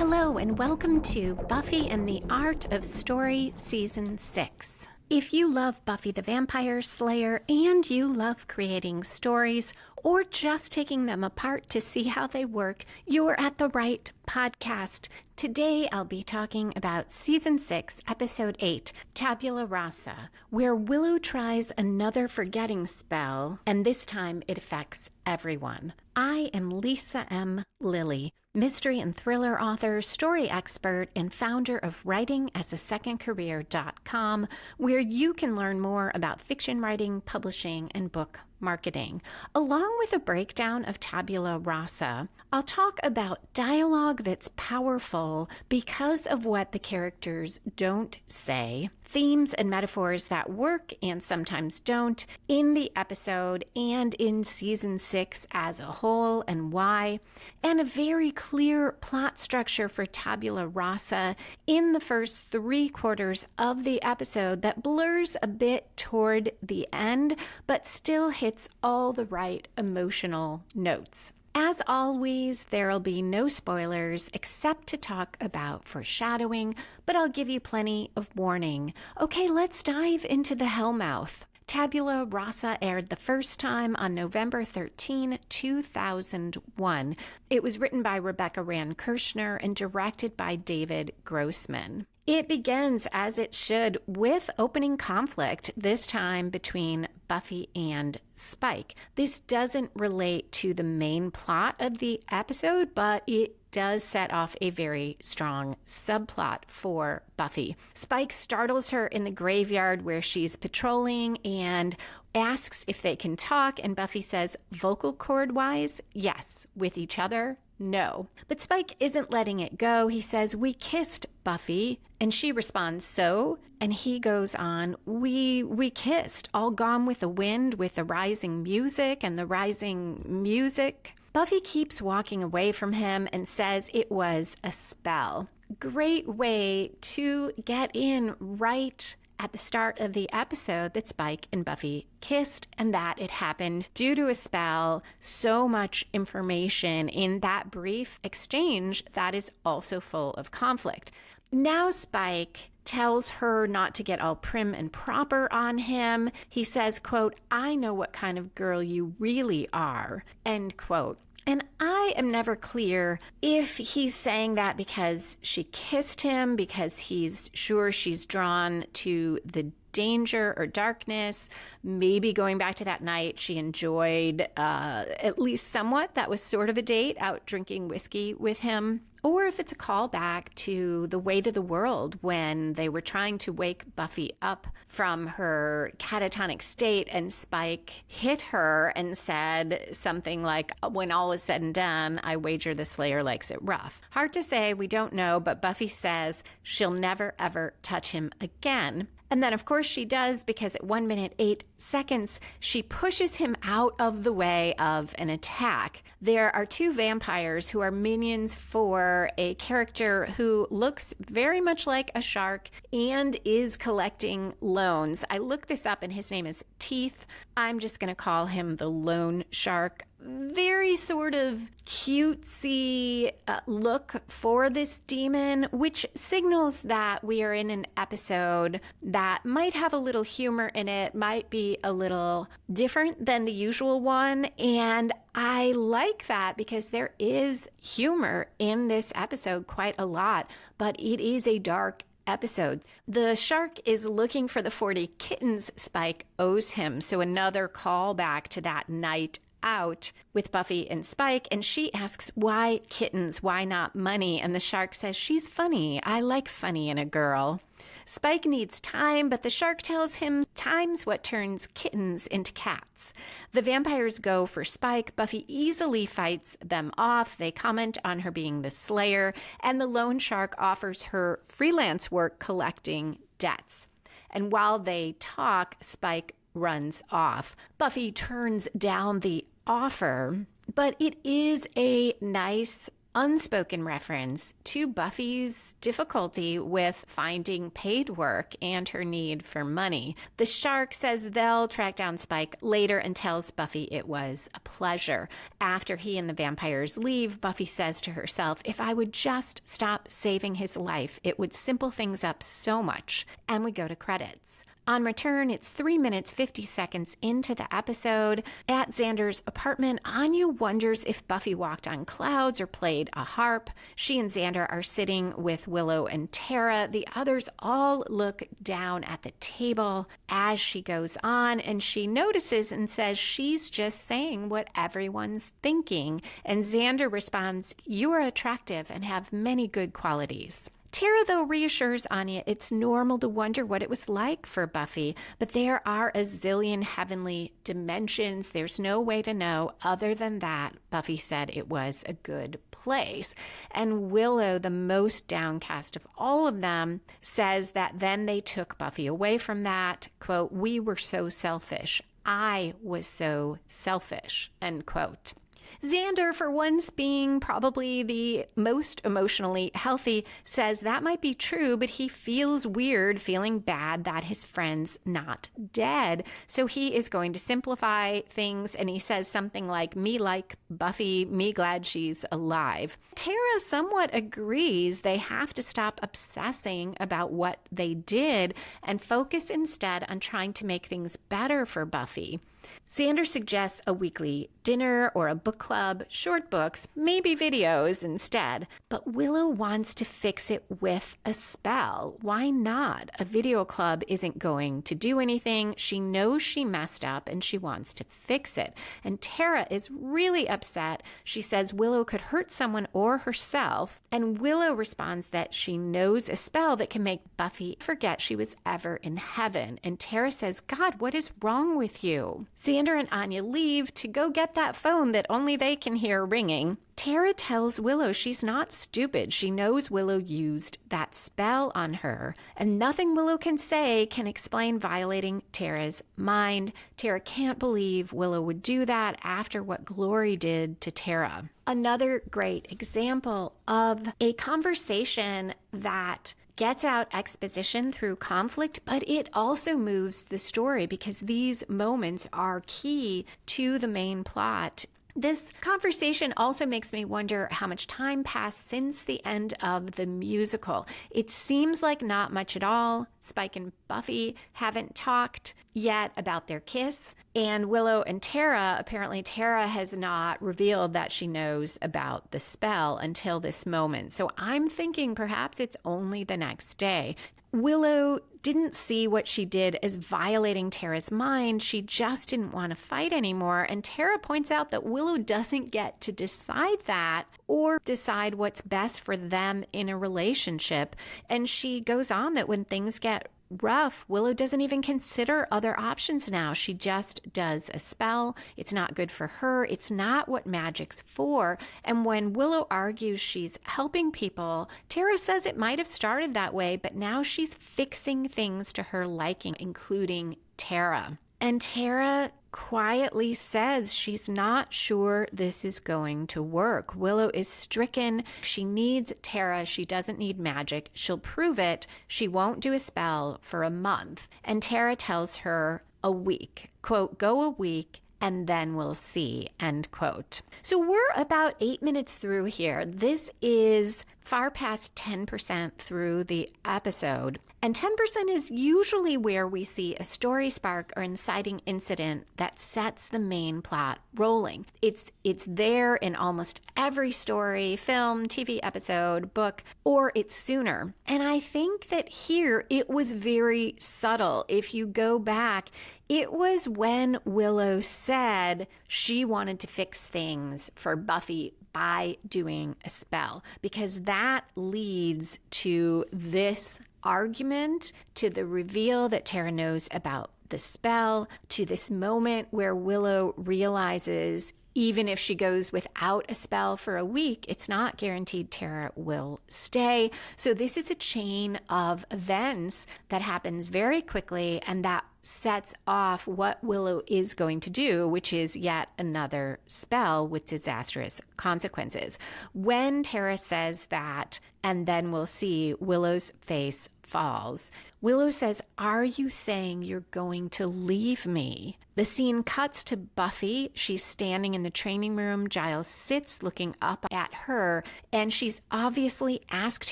Hello and welcome to Buffy and the Art of Story Season 6. If you love Buffy the Vampire Slayer and you love creating stories or just taking them apart to see how they work, you're at the right podcast. Today I'll be talking about Season 6, Episode 8, Tabula Rasa, where Willow tries another forgetting spell, and this time it affects everyone. I am Lisa M. Lilly, mystery and thriller author, story expert, and founder of writingasasecondcareer.com, where you can learn more about fiction writing, publishing, and book marketing. Along with a breakdown of Tabula Rasa, I'll talk about dialogue that's powerful because of what the characters don't say, themes and metaphors that work and sometimes don't in the episode and in Season 6 as a whole and why, and a very clear plot structure for Tabula Rasa in the first 3/4 of the episode that blurs a bit toward the end, but still hits all the right emotional notes. As always, there'll be no spoilers except to talk about foreshadowing, but I'll give you plenty of warning. Okay, let's dive into the Hellmouth. Tabula Rasa aired the first time on November 13, 2001. It was written by Rebecca Rand Kirshner and directed by David Grossman. It begins, as it should, with opening conflict, this time between Buffy and Spike. This doesn't relate to the main plot of the episode, but it does set off a very strong subplot for Buffy. Spike startles her in the graveyard where she's patrolling and asks if they can talk, and Buffy says, vocal cord-wise, yes. With each other, no. But Spike isn't letting it go. He says, we kissed, Buffy. And she responds, so? And he goes on, we kissed, all gone with the wind, with the rising music and the rising music. Buffy keeps walking away from him and says it was a spell. Great way to get in right at the start of the episode that Spike and Buffy kissed and that it happened due to a spell. So much information in that brief exchange that is also full of conflict. Now Spike tells her not to get all prim and proper on him. He says, quote, I know what kind of girl you really are, end quote. And I am never clear if he's saying that because she kissed him, because he's sure she's drawn to the danger or darkness, maybe going back to that night she enjoyed at least somewhat. That was sort of a date, out drinking whiskey with him. Or if it's a callback to the weight of the world when they were trying to wake Buffy up from her catatonic state and Spike hit her and said something like, when all is said and done, I wager the Slayer likes it rough. Hard to say, we don't know, but Buffy says she'll never ever touch him again. And then, of course, she does, because at 1 minute, 8 seconds, she pushes him out of the way of an attack. There are 2 vampires who are minions for a character who looks very much like a shark and is collecting loans. I looked this up, and his name is Teeth. I'm just going to call him the Loan Shark. Very sort of cutesy look for this demon, which signals that we are in an episode that might have a little humor in it, might be a little different than the usual one. And I like that because there is humor in this episode, quite a lot, but it is a dark episode. The shark is looking for the 40 kittens Spike owes him. So another callback to that night out with Buffy and Spike, and she asks, why kittens? Why not money? And the shark says, she's funny. I like funny in a girl. Spike needs time, but the shark tells him time's what turns kittens into cats. The vampires go for Spike. Buffy easily fights them off. They comment on her being the Slayer, and the loan shark offers her freelance work collecting debts. And while they talk, Spike runs off. Buffy turns down the offer, but it is a nice unspoken reference to Buffy's difficulty with finding paid work and her need for money. The shark says they'll track down Spike later and tells Buffy it was a pleasure. After he and the vampires leave, Buffy says to herself, if I would just stop saving his life, it would simple things up so much. And we go to credits. On return, it's 3 minutes, 50 seconds into the episode. At Xander's apartment, Anya wonders if Buffy walked on clouds or played a harp. She and Xander are sitting with Willow and Tara. The others all look down at the table as she goes on, and she notices and says she's just saying what everyone's thinking. And Xander responds, you are attractive and have many good qualities. Tara, though, reassures Anya it's normal to wonder what it was like for Buffy, but there are a zillion heavenly dimensions. There's no way to know other than that. Buffy said it was a good place. And Willow, the most downcast of all of them, says that then they took Buffy away from that. Quote, we were so selfish. I was so selfish, end quote. Xander, for once being probably the most emotionally healthy, says that might be true, but he feels weird, feeling bad that his friend's not dead. So he is going to simplify things, and he says something like, me like Buffy, me glad she's alive. Tara somewhat agrees they have to stop obsessing about what they did and focus instead on trying to make things better for Buffy. Xander suggests a weekly dinner or a book club, short books, maybe videos instead. But Willow wants to fix it with a spell. Why not? A video club isn't going to do anything. She knows she messed up and she wants to fix it. And Tara is really upset. She says Willow could hurt someone or herself. And Willow responds that she knows a spell that can make Buffy forget she was ever in heaven. And Tara says, God, what is wrong with you? Xander and Anya leave to go get that phone that only they can hear ringing. Tara tells Willow she's not stupid. She knows Willow used that spell on her, and nothing Willow can say can explain violating Tara's mind. Tara can't believe Willow would do that after what Glory did to Tara. Another great example of a conversation that gets out exposition through conflict, but it also moves the story because these moments are key to the main plot. This conversation also makes me wonder how much time passed since the end of the musical. It seems like not much at all. Spike and Buffy haven't talked yet about their kiss. And Willow and Tara, apparently Tara has not revealed that she knows about the spell until this moment. So I'm thinking perhaps it's only the next day. Willow didn't see what she did as violating Tara's mind. She just didn't want to fight anymore. And Tara points out that Willow doesn't get to decide that or decide what's best for them in a relationship. And she goes on that when things get rough, Willow doesn't even consider other options now. She just does a spell. It's not good for her. It's not what magic's for. And when Willow argues she's helping people, Tara says it might have started that way, but now she's fixing things to her liking, including Tara. And Tara quietly says she's not sure this is going to work. Willow is stricken. She needs Tara. She doesn't need magic. She'll prove it. She won't do a spell for a month. And Tara tells her a week. Quote, go a week and then we'll see, end quote. So we're about 8 minutes through here. This is far past 10% through the episode. And 10% is usually where we see a story spark or inciting incident that sets the main plot rolling. It's there in almost every story, film, TV episode, book, or it's sooner. And I think that here it was very subtle. If you go back, it was when Willow said she wanted to fix things for Buffy by doing a spell, because that leads to this argument, to the reveal that Tara knows about the spell, to this moment where Willow realizes even if she goes without a spell for a week, it's not guaranteed Tara will stay. So this is a chain of events that happens very quickly and that sets off what Willow is going to do, which is yet another spell with disastrous consequences. When Tara says that, and then we'll see, Willow's face falls. Willow says, "Are you saying you're going to leave me?" The scene cuts to Buffy. She's standing in the training room. Giles sits looking up at her, and she's obviously asked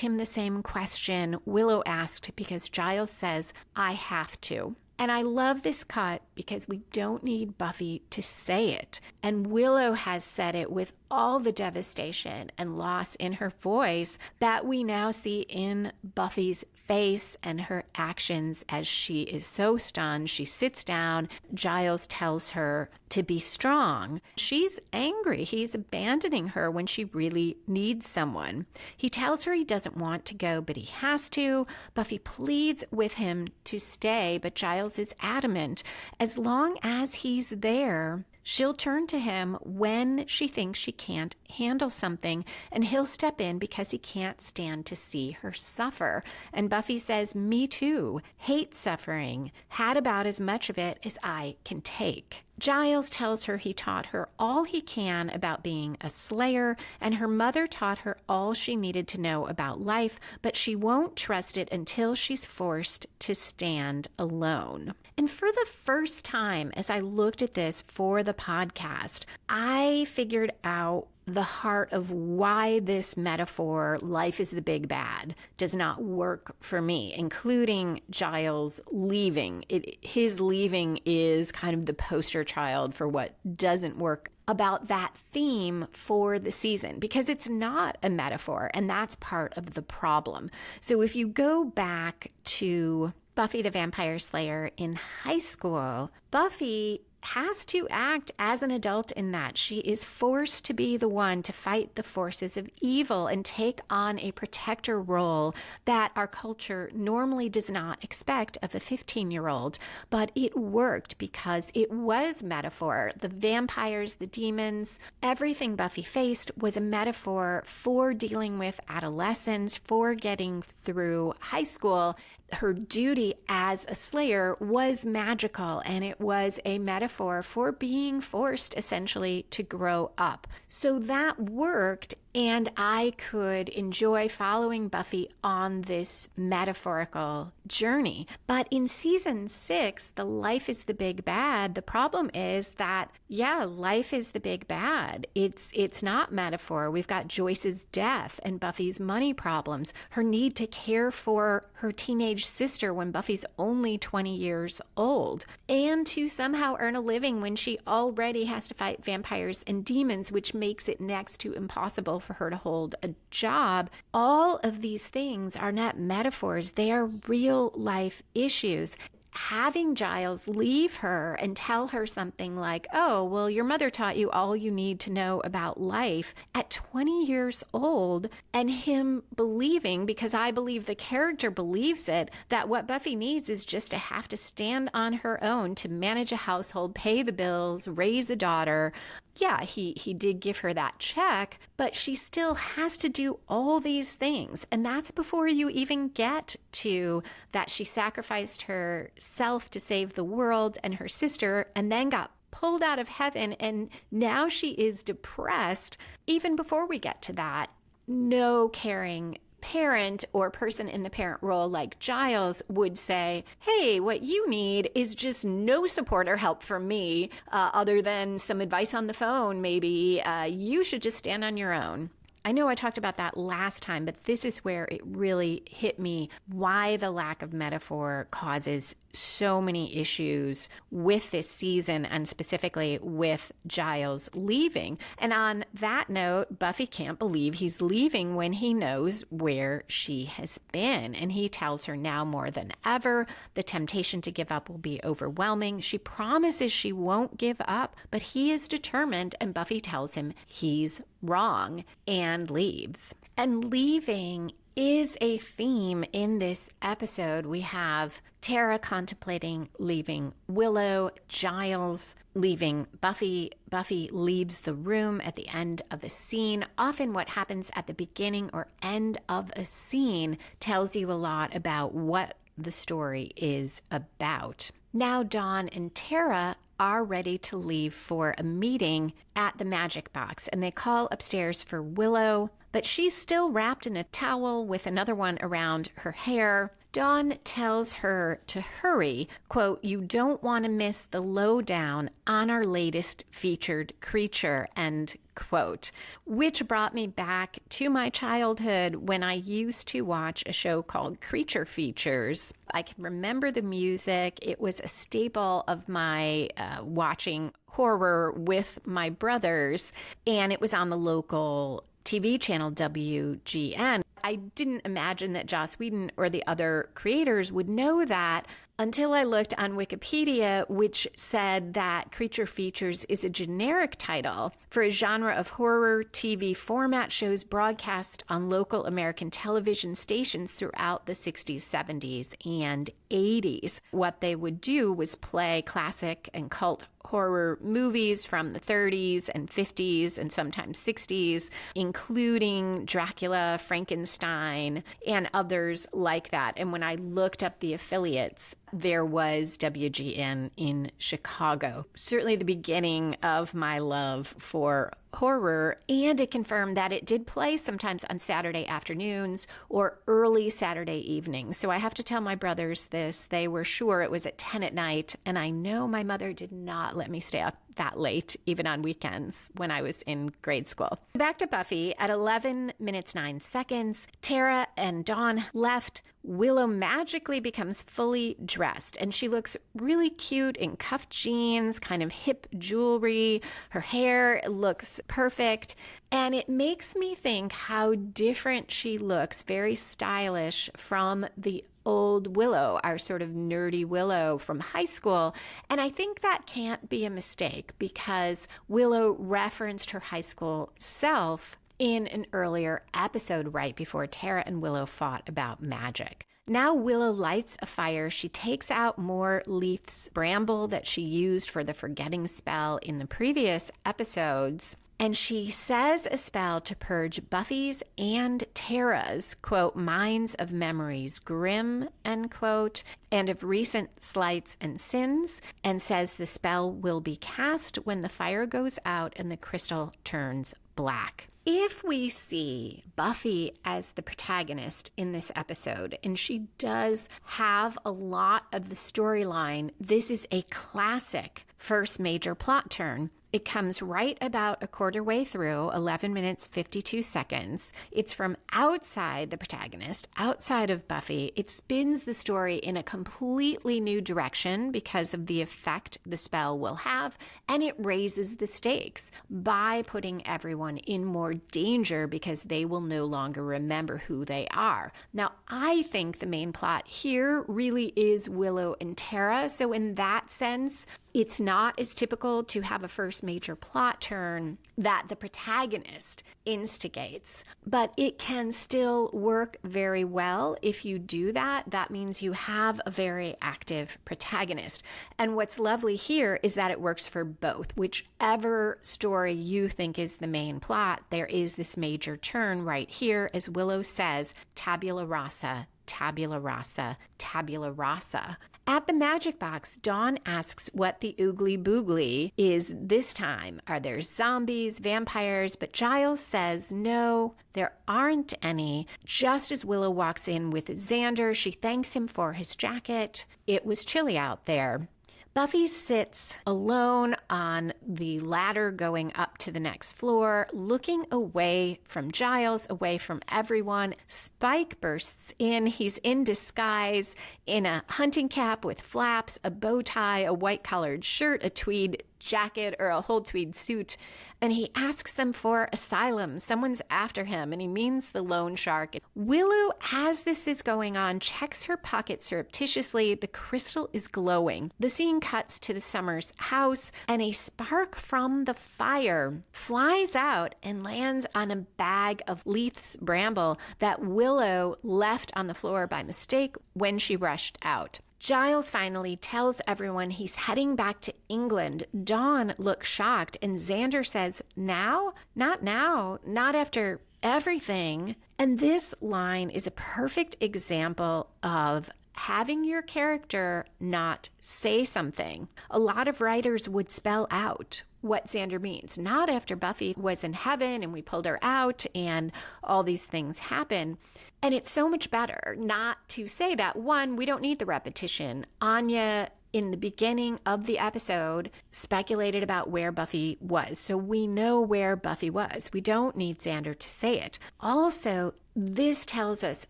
him the same question Willow asked, because Giles says, "I have to." And I love this cut because we don't need Buffy to say it. And Willow has said it with all the devastation and loss in her voice that we now see in Buffy's face and her actions as she is so stunned. She sits down. Giles tells her to be strong. She's angry. He's abandoning her when she really needs someone. He tells her he doesn't want to go, but he has to. Buffy pleads with him to stay, but Giles is adamant. As long as he's there, she'll turn to him when she thinks she can't handle something, and he'll step in because he can't stand to see her suffer. And Buffy says, "Me too. Hate suffering. Had about as much of it as I can take." Giles tells her he taught her all he can about being a slayer, and her mother taught her all she needed to know about life, but she won't trust it until she's forced to stand alone. And for the first time, as I looked at this for the podcast, I figured out the heart of why this metaphor, life is the big bad, does not work for me, including Giles leaving. His leaving is kind of the poster child for what doesn't work about that theme for the season, because it's not a metaphor, and that's part of the problem. So if you go back to Buffy the Vampire Slayer in high school, Buffy has to act as an adult in that. She is forced to be the one to fight the forces of evil and take on a protector role that our culture normally does not expect of a 15-year-old. But it worked because it was metaphor. The vampires, the demons, everything Buffy faced was a metaphor for dealing with adolescence, for getting through high school. Her duty as a slayer was magical, and it was a metaphor for being forced essentially to grow up. So that worked, and I could enjoy following Buffy on this metaphorical journey. But in season 6, the life is the big bad, the problem is that, life is the big bad. It's not metaphor. We've got Joyce's death and Buffy's money problems, her need to care for her teenage sister when Buffy's only 20 years old, and to somehow earn a living when she already has to fight vampires and demons, which makes it next to impossible for her to hold a job. All of these things are not metaphors. They are real life issues. Having Giles leave her and tell her something like, "Oh, well, your mother taught you all you need to know about life" at 20 years old, and him believing, because I believe the character believes it, that what Buffy needs is just to have to stand on her own to manage a household, pay the bills, raise a daughter. Yeah, he did give her that check, but she still has to do all these things. And that's before you even get to that she sacrificed herself to save the world and her sister, and then got pulled out of heaven, and now she is depressed. Even before we get to that, no caring parent or person in the parent role like Giles would say, "Hey, what you need is just no support or help from me, other than some advice on the phone, maybe. You should just stand on your own." I know I talked about that last time, but this is where it really hit me why the lack of metaphor causes so many issues with this season, and specifically with Giles leaving. And on that note, Buffy can't believe he's leaving when he knows where she has been. And he tells her now more than ever, the temptation to give up will be overwhelming. She promises she won't give up, but he is determined, and Buffy tells him he's wrong and leaves. And leaving is a theme in this episode. We have Tara contemplating leaving Willow, Giles leaving Buffy. Buffy leaves the room at the end of a scene. Often what happens at the beginning or end of a scene tells you a lot about what the story is about. Now Dawn and Tara are ready to leave for a meeting at the Magic Box, and they call upstairs for Willow, but she's still wrapped in a towel with another one around her hair. Dawn tells her to hurry, quote, "You don't want to miss the lowdown on our latest featured creature," end quote, which brought me back to my childhood when I used to watch a show called Creature Features. I can remember the music. It was a staple of my watching horror with my brothers, and it was on the local TV channel WGN. I didn't imagine that Joss Whedon or the other creators would know that until I looked on Wikipedia, which said that Creature Features is a generic title for a genre of horror TV format shows broadcast on local American television stations throughout the 60s, 70s, and 80s. What they would do was play classic and cult horror movies from the 30s and 50s and sometimes 60s, including Dracula, Frankenstein, and others like that. And when I looked up the affiliates, there was WGN in Chicago. Certainly the beginning of my love for horror, and it confirmed that it did play sometimes on Saturday afternoons or early Saturday evenings. So I have to tell my brothers this. They were sure it was at 10 at night, and I know my mother did not let me stay up that late, even on weekends when I was in grade school. Back to Buffy. At 11 minutes 9 seconds, Tara and Dawn left. Willow magically becomes fully dressed, and she looks really cute in cuffed jeans, kind of hip jewelry. Her hair looks perfect, and it makes me think how different she looks, very stylish, from the old Willow, our sort of nerdy Willow from high school. And I think that can't be a mistake because Willow referenced her high school self in an earlier episode right before Tara and Willow fought about magic. Now Willow lights a fire. She takes out more Leith's bramble that she used for the forgetting spell in the previous episodes. And she says a spell to purge Buffy's and Tara's, quote, minds of memories grim, end quote, and of recent slights and sins, and says the spell will be cast when the fire goes out and the crystal turns black. If we see Buffy as the protagonist in this episode, and she does have a lot of the storyline, this is a classic first major plot turn. It comes right about a quarter way through, 11 minutes, 52 seconds. It's from outside the protagonist, outside of Buffy. It spins the story in a completely new direction because of the effect the spell will have, and it raises the stakes by putting everyone in more danger because they will no longer remember who they are. Now, I think the main plot here really is Willow and Tara, so in that sense, it's not as typical to have a first major plot turn that the protagonist instigates, but it can still work very well if you do that. That means you have a very active protagonist. And what's lovely here is that it works for both. Whichever story you think is the main plot, there is this major turn right here, as Willow says, tabula rasa, tabula rasa, tabula rasa. At the Magic Box, Dawn asks what the oogly boogly is this time. Are there zombies, vampires? But Giles says no, there aren't any. Just as Willow walks in with Xander, she thanks him for his jacket. It was chilly out there. Buffy sits alone on the ladder going up to the next floor, looking away from Giles, away from everyone. Spike bursts in. He's in disguise, in a hunting cap with flaps, a bow tie, a white-collared shirt, a tweed jacket, or a whole tweed suit, and he asks them for asylum. Someone's after him, and he means the loan shark. Willow, as this is going on, checks her pocket surreptitiously. The crystal is glowing. The scene cuts to the Summers house, and a spark from the fire flies out and lands on a bag of Leith's bramble that Willow left on the floor by mistake when she rushed out. Giles finally tells everyone he's heading back to England. Dawn looks shocked, and Xander says, now? Not now. Not after everything. And this line is a perfect example of having your character not say something. A lot of writers would spell out what Xander means, not after Buffy was in heaven and we pulled her out and all these things happen. And it's so much better not to say that. One, we don't need the repetition. Anya, in the beginning of the episode, speculated about where Buffy was. So we know where Buffy was. We don't need Xander to say it. Also, this tells us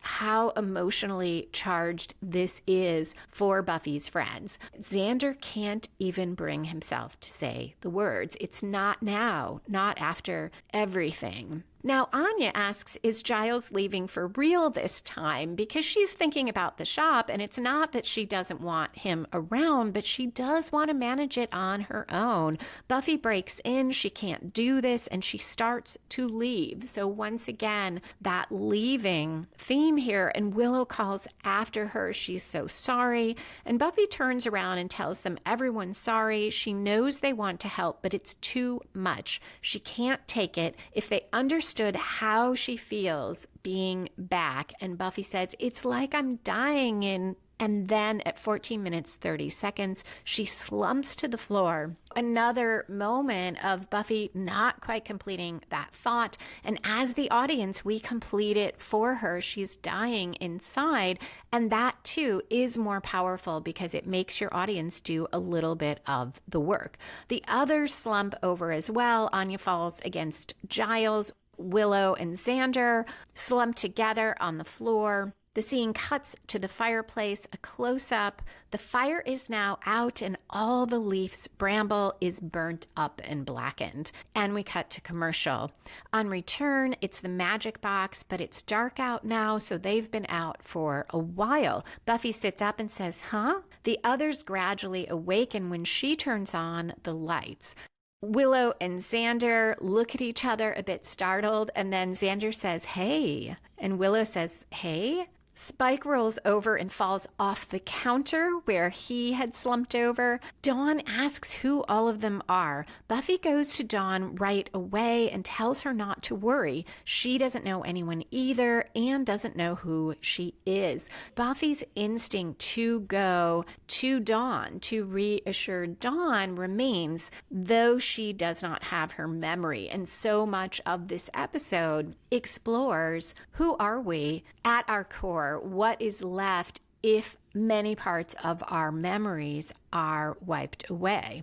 how emotionally charged this is for Buffy's friends. Xander can't even bring himself to say the words. It's not now, not after everything. Now, Anya asks, is Giles leaving for real this time? Because she's thinking about the shop, and it's not that she doesn't want him around, but she does want to manage it on her own. Buffy breaks in, she can't do this, and she starts to leave. So once again, that leaving theme here, and Willow calls after her. She's so sorry. And Buffy turns around and tells them everyone's sorry. She knows they want to help, but it's too much. She can't take it. If they understood how she feels being back, and Buffy says, it's like I'm dying in. And then at 14 minutes, 30 seconds, she slumps to the floor. Another moment of Buffy not quite completing that thought. And as the audience, we complete it for her. She's dying inside. And that too is more powerful because it makes your audience do a little bit of the work. The others slump over as well. Anya falls against Giles. Willow and Xander slump together on the floor. The scene cuts to the fireplace, a close-up. The fire is now out and all the leaves bramble is burnt up and blackened. And we cut to commercial. On return, it's the magic box, but it's dark out now, so they've been out for a while. Buffy sits up and says, huh? The others gradually awaken when she turns on the lights. Willow and Xander look at each other a bit startled, and then Xander says, hey. And Willow says, hey. Spike rolls over and falls off the counter where he had slumped over. Dawn asks who all of them are. Buffy goes to Dawn right away and tells her not to worry. She doesn't know anyone either and doesn't know who she is. Buffy's instinct to go to Dawn, to reassure Dawn, remains, though she does not have her memory. And so much of this episode explores who are we at our core? What is left if many parts of our memories are wiped away?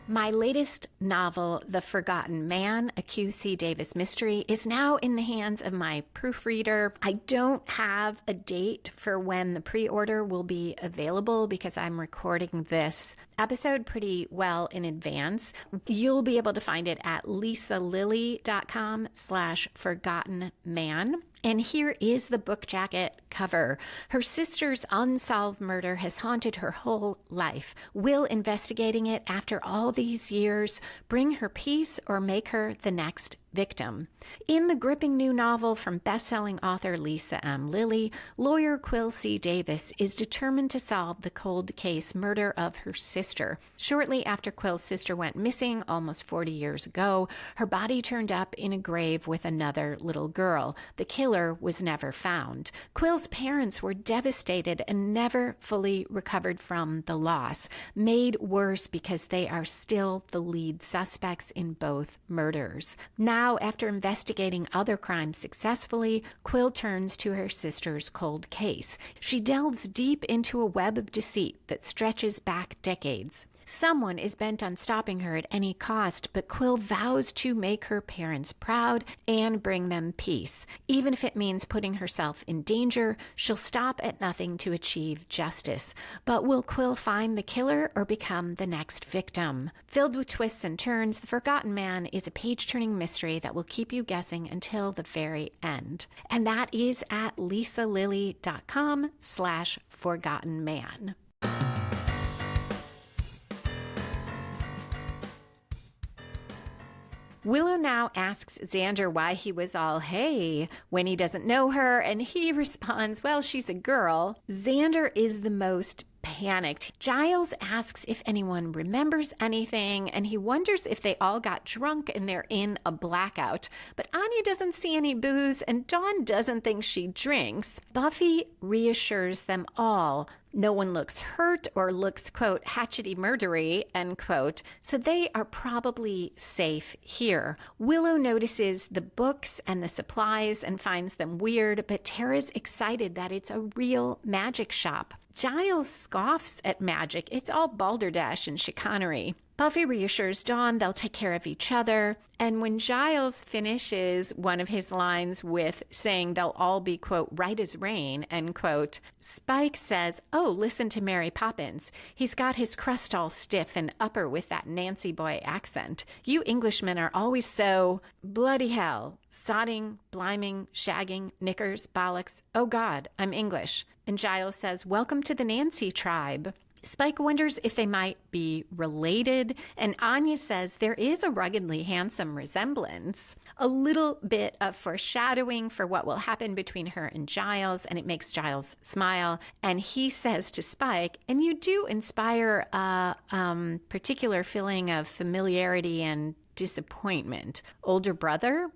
My latest novel, The Forgotten Man, a Q.C. Davis mystery, is now in the hands of my proofreader. I don't have a date for when the pre-order will be available because I'm recording this episode pretty well in advance. You'll be able to find it at lisalily.com/forgottenman. And here is the book jacket cover. Her sister's unsolved murder has haunted her whole life. Will investigating it after all these years bring her peace or make her the next victim? In the gripping new novel from best-selling author Lisa M. Lilly, lawyer Quill C. Davis is determined to solve the cold case murder of her sister. Shortly after Quill's sister went missing almost 40 years ago, her body turned up in a grave with another little girl. The killer was never found. Quill's parents were devastated and never fully recovered from the loss, made worse because they are still the lead suspects in both murders. Now, after investigating other crimes successfully, Quill turns to her sister's cold case. She delves deep into a web of deceit that stretches back decades. Someone is bent on stopping her at any cost, but Quill vows to make her parents proud and bring them peace. Even if it means putting herself in danger, she'll stop at nothing to achieve justice. But will Quill find the killer or become the next victim? Filled with twists and turns, The Forgotten Man is a page-turning mystery that will keep you guessing until the very end. And that is at lisalily.com/forgottenman. Willow now asks Xander why he was all hey when he doesn't know her, and he responds, well, she's a girl. Xander is the most panicked. Giles asks if anyone remembers anything, and he wonders if they all got drunk and they're in a blackout. But Anya doesn't see any booze, and Dawn doesn't think she drinks. Buffy reassures them all. No one looks hurt or looks, quote, hatchety murdery, end quote, so they are probably safe here. Willow notices the books and the supplies and finds them weird, but Tara's excited that it's a real magic shop. Giles scoffs at magic. It's all balderdash and chicanery. Buffy reassures Dawn they'll take care of each other. And when Giles finishes one of his lines with saying they'll all be, quote, right as rain, end quote, Spike says, oh, listen to Mary Poppins. He's got his crust all stiff and upper with that Nancy boy accent. You Englishmen are always so bloody hell. Sodding, bliming, shagging, knickers, bollocks. Oh, God, I'm English. And Giles says, welcome to the Nancy tribe. Spike wonders if they might be related, and Anya says there is a ruggedly handsome resemblance. A little bit of foreshadowing for what will happen between her and Giles, and it makes Giles smile. And he says to Spike, and you do inspire a particular feeling of familiarity and disappointment. Older brother?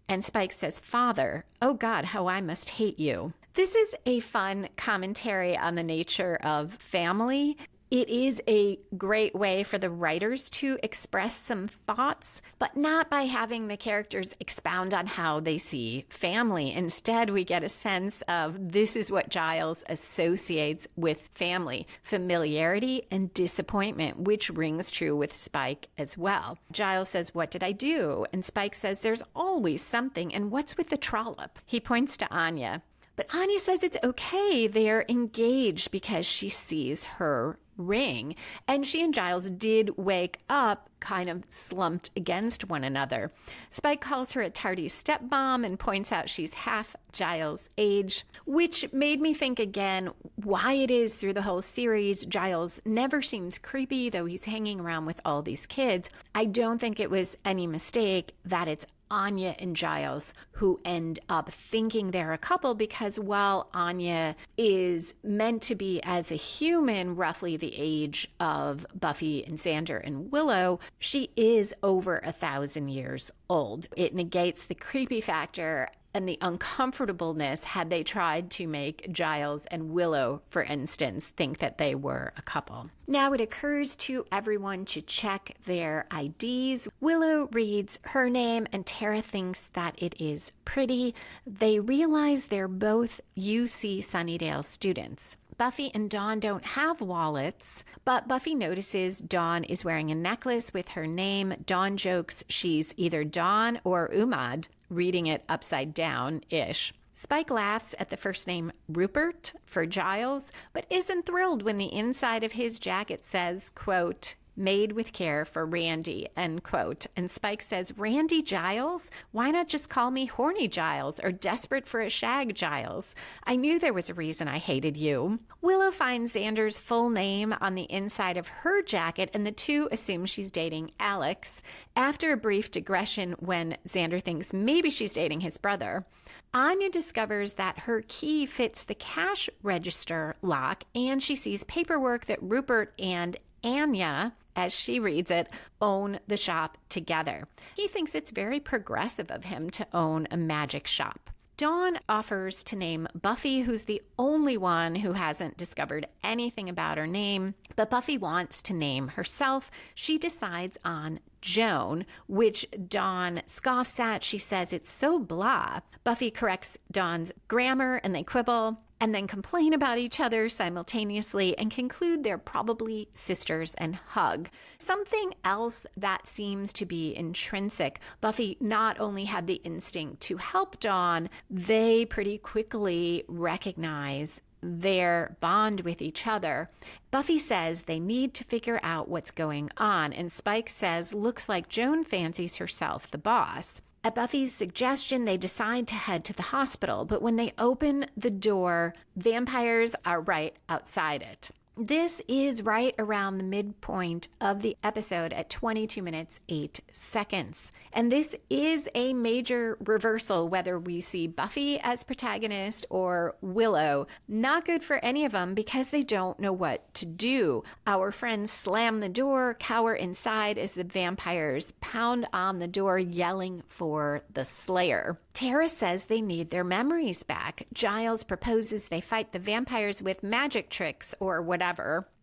And Spike says, father, oh God, how I must hate you. This is a fun commentary on the nature of family. It is a great way for the writers to express some thoughts, but not by having the characters expound on how they see family. Instead, we get a sense of this is what Giles associates with family, familiarity and disappointment, which rings true with Spike as well. Giles says, what did I do? And Spike says, there's always something. And what's with the trollop? He points to Anya. But Anya says it's okay. They're engaged because she sees her ring. And she and Giles did wake up kind of slumped against one another. Spike calls her a tardy stepmom and points out she's half Giles' age, which made me think again why it is through the whole series Giles never seems creepy, though he's hanging around with all these kids. I don't think it was any mistake that it's Anya and Giles who end up thinking they're a couple, because while Anya is meant to be as a human roughly the age of Buffy and Xander and Willow, she is over 1,000 years old. It negates the creepy factor and the uncomfortableness had they tried to make Giles and Willow, for instance, think that they were a couple. Now it occurs to everyone to check their IDs. Willow reads her name and Tara thinks that it is pretty. They realize they're both UC Sunnydale students. Buffy and Dawn don't have wallets, but Buffy notices Dawn is wearing a necklace with her name. Dawn jokes she's either Dawn or Umad, reading it upside down-ish. Spike laughs at the first name Rupert for Giles, but isn't thrilled when the inside of his jacket says, quote, made with care for Randy, end quote. And Spike says, Randy Giles? Why not just call me Horny Giles or Desperate for a Shag Giles? I knew there was a reason I hated you. Willow finds Xander's full name on the inside of her jacket, and the two assume she's dating Alex. After a brief digression when Xander thinks maybe she's dating his brother, Anya discovers that her key fits the cash register lock, and she sees paperwork that Rupert and Anya, as she reads it, own the shop together. He thinks it's very progressive of him to own a magic shop. Dawn offers to name Buffy, who's the only one who hasn't discovered anything about her name, but Buffy wants to name herself. She decides on Joan, which Dawn scoffs at. She says it's so blah. Buffy corrects Dawn's grammar and they quibble and then complain about each other simultaneously and conclude they're probably sisters and hug. Something else that seems to be intrinsic. Buffy not only had the instinct to help Dawn, they pretty quickly recognize their bond with each other. Buffy says they need to figure out what's going on, and Spike says, looks like Joan fancies herself the boss. At Buffy's suggestion, they decide to head to the hospital, but when they open the door, vampires are right outside it. This is right around the midpoint of the episode at 22 minutes, 8 seconds. And this is a major reversal, whether we see Buffy as protagonist or Willow. Not good for any of them because they don't know what to do. Our friends slam the door, cower inside as the vampires pound on the door, yelling for the Slayer. Tara says they need their memories back. Giles proposes they fight the vampires with magic tricks or whatever.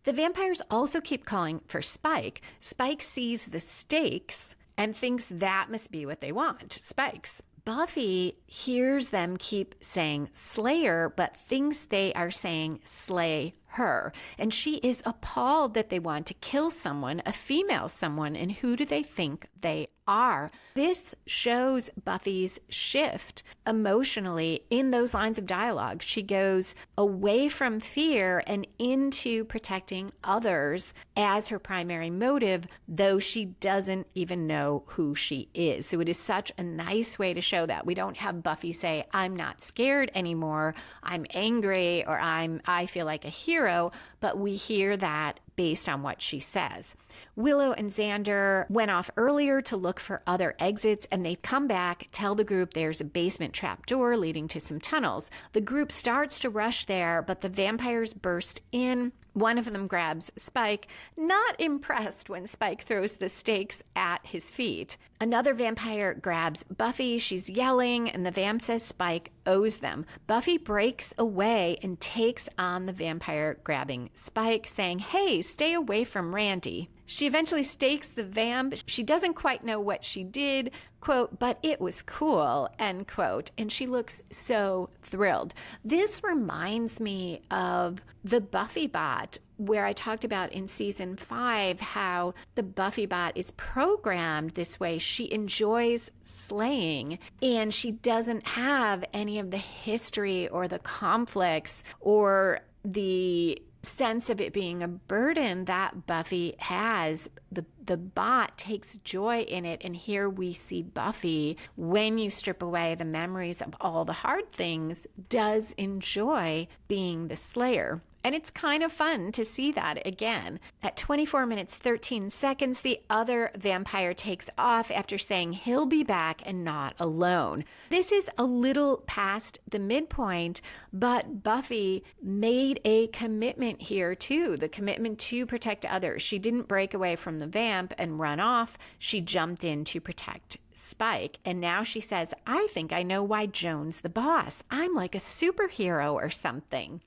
The vampires also keep calling for Spike. Spike sees the stakes and thinks that must be what they want, spikes. Buffy hears them keep saying Slayer, but thinks they are saying slay her. And she is appalled that they want to kill someone, a female someone, and who do they think they are? This shows Buffy's shift emotionally in those lines of dialogue. She goes away from fear and into protecting others as her primary motive, though she doesn't even know who she is. So it is such a nice way to show that. We don't have Buffy say, I'm not scared anymore, I'm angry, or I feel like a hero, but we hear that based on what she says. Willow and Xander went off earlier to look for other exits, and they come back, tell the group there's a basement trap door leading to some tunnels. The group starts to rush there, but the vampires burst in. One of them grabs Spike, not impressed when Spike throws the stakes at his feet. Another vampire grabs Buffy. She's yelling, and the vamp says Spike owes them. Buffy breaks away and takes on the vampire grabbing Spike, saying, hey, stay away from Randy. She eventually stakes the vamp. She doesn't quite know what she did, quote, but it was cool, end quote. And she looks so thrilled. This reminds me of the Buffy bot, where I talked about in season 5 how the Buffy bot is programmed this way. She enjoys slaying, and she doesn't have any of the history or the conflicts or the sense of it being a burden that Buffy has. The bot takes joy in it, and here we see Buffy, when you strip away the memories of all the hard things, does enjoy being the Slayer. And it's kind of fun to see that again. At 24 minutes, 13 seconds, the other vampire takes off after saying he'll be back and not alone. This is a little past the midpoint, but Buffy made a commitment here too, the commitment to protect others. She didn't break away from the vamp and run off. She jumped in to protect Spike. And now she says, I think I know why Joan's the boss. I'm like a superhero or something.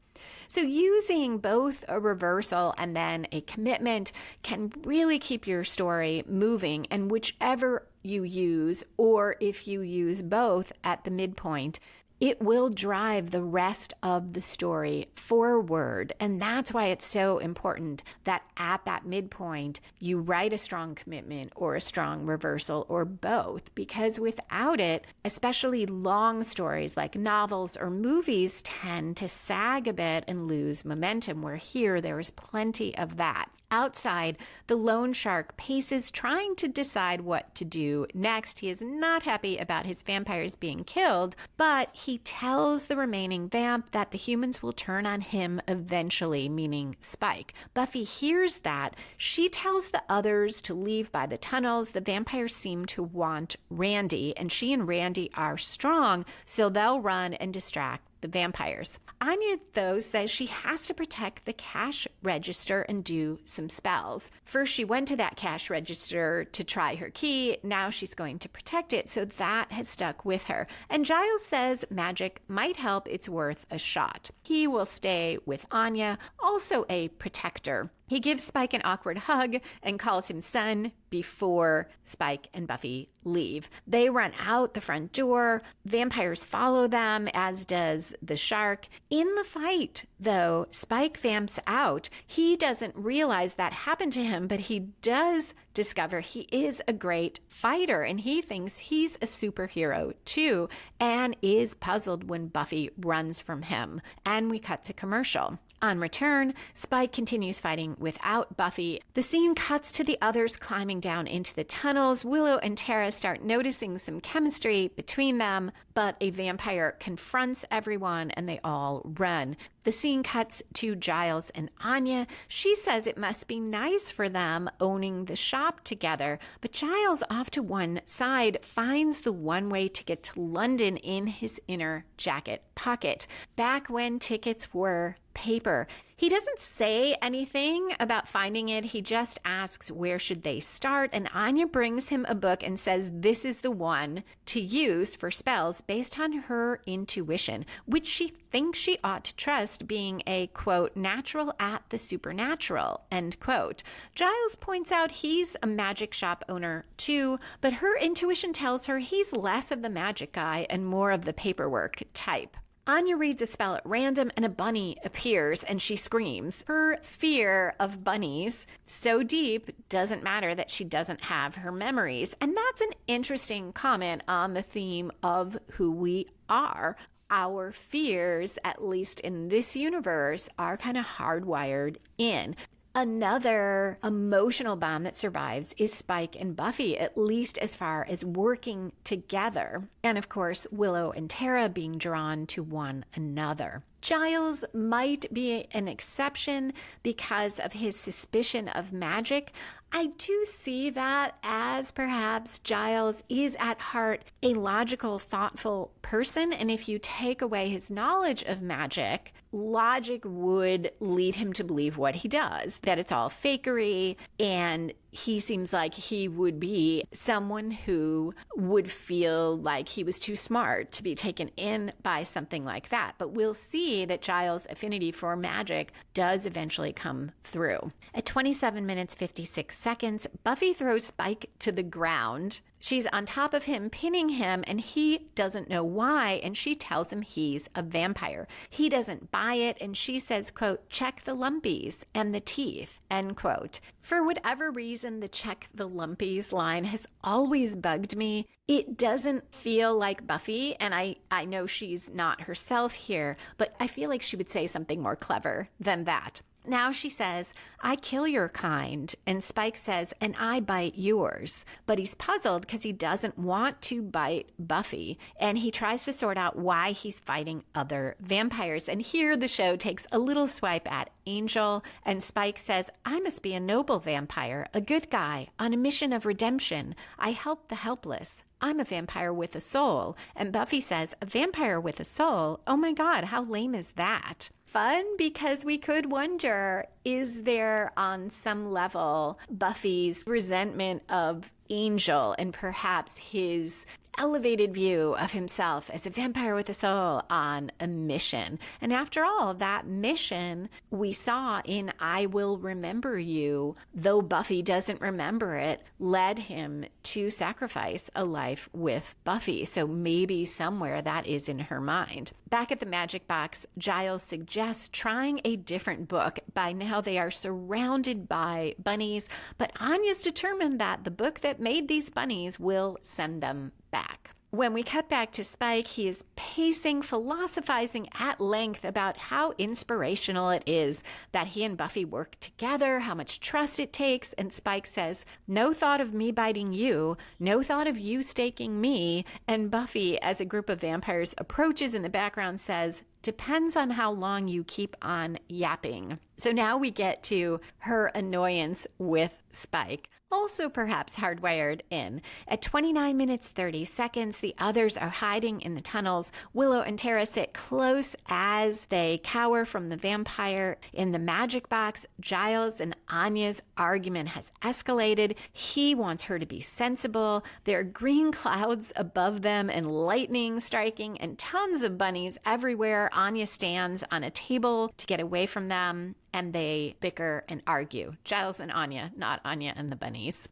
So using both a reversal and then a commitment can really keep your story moving. And whichever you use, or if you use both at the midpoint, it will drive the rest of the story forward. And that's why it's so important that at that midpoint, you write a strong commitment or a strong reversal or both, because without it, especially long stories like novels or movies tend to sag a bit and lose momentum, where here there is plenty of that. Outside, the lone shark paces, trying to decide what to do next. He is not happy about his vampires being killed, but he tells the remaining vamp that the humans will turn on him eventually, meaning Spike. Buffy hears that. She tells the others to leave by the tunnels. The vampires seem to want Randy, and she and Randy are strong, so they'll run and distract the vampires. Anya, though, says she has to protect the cash register and do some spells. First, she went to that cash register to try her key. Now she's going to protect it, so that has stuck with her. And Giles says magic might help. It's worth a shot. He will stay with Anya, also a protector. He gives Spike an awkward hug and calls him son before Spike and Buffy leave. They run out the front door. Vampires follow them, as does the shark. In the fight, though, Spike vamps out. He doesn't realize that happened to him, but he does discover he is a great fighter, and he thinks he's a superhero too, and is puzzled when Buffy runs from him. And we cut to commercial. On return, Spike continues fighting without Buffy. The scene cuts to the others climbing down into the tunnels. Willow and Tara start noticing some chemistry between them, but a vampire confronts everyone and they all run. The scene cuts to Giles and Anya. She says it must be nice for them owning the shop together, but Giles, off to one side, finds the one way ticket to London in his inner jacket pocket. Back when tickets were paper. He doesn't say anything about finding it. He just asks where should they start, and Anya brings him a book and says this is the one to use for spells based on her intuition, which she thinks she ought to trust, being a, quote, natural at the supernatural, end quote. Giles points out he's a magic shop owner too, but her intuition tells her he's less of the magic guy and more of the paperwork type. Anya reads a spell at random and a bunny appears and she screams. Her fear of bunnies so deep doesn't matter that she doesn't have her memories. And that's an interesting comment on the theme of who we are. Our fears, at least in this universe, are kind of hardwired in. Another emotional bond that survives is Spike and Buffy, at least as far as working together. And of course, Willow and Tara being drawn to one another. Giles might be an exception because of his suspicion of magic. I do see that as perhaps Giles is at heart a logical, thoughtful person. And if you take away his knowledge of magic, logic would lead him to believe what he does, that it's all fakery, and he seems like he would be someone who would feel like he was too smart to be taken in by something like that. But we'll see that Giles' affinity for magic does eventually come through. At 27 minutes 56 seconds, Buffy throws Spike to the ground. She's on top of him, pinning him, and he doesn't know why, and she tells him he's a vampire. He doesn't buy it, and she says, quote, check the lumpies and the teeth, end quote. For whatever reason, the check the lumpies line has always bugged me. It doesn't feel like Buffy, and I know she's not herself here, but I feel like she would say something more clever than that. Now she says, I kill your kind. And Spike says, and I bite yours. But he's puzzled because he doesn't want to bite Buffy. And he tries to sort out why he's fighting other vampires. And here the show takes a little swipe at Angel. And Spike says, I must be a noble vampire, a good guy, on a mission of redemption. I help the helpless. I'm a vampire with a soul. And Buffy says, a vampire with a soul? Oh my God, how lame is that? Fun because we could wonder, is there on some level Buffy's resentment of Angel and perhaps his elevated view of himself as a vampire with a soul on a mission? And after all, that mission we saw in I Will Remember You, though Buffy doesn't remember it, led him to sacrifice a life with Buffy. So maybe somewhere that is in her mind. Back at the magic box, Giles suggests trying a different book. By now they are surrounded by bunnies, but Anya's determined that the book that made these bunnies will send them back. When we cut back to Spike, he is pacing, philosophizing at length about how inspirational it is that he and Buffy work together, how much trust it takes, and Spike says, no thought of me biting you, no thought of you staking me, and Buffy, as a group of vampires approaches in the background, says, depends on how long you keep on yapping. So now we get to her annoyance with Spike, also perhaps hardwired in. At 29 minutes 30 seconds, the others are hiding in the tunnels. Willow and Tara sit close as they cower from the vampire. In the magic box, Giles and Anya's argument has escalated. He wants her to be sensible. There are green clouds above them and lightning striking and tons of bunnies everywhere. Anya stands on a table to get away from them, and they bicker and argue. Giles and Anya, not Anya and the bunnies.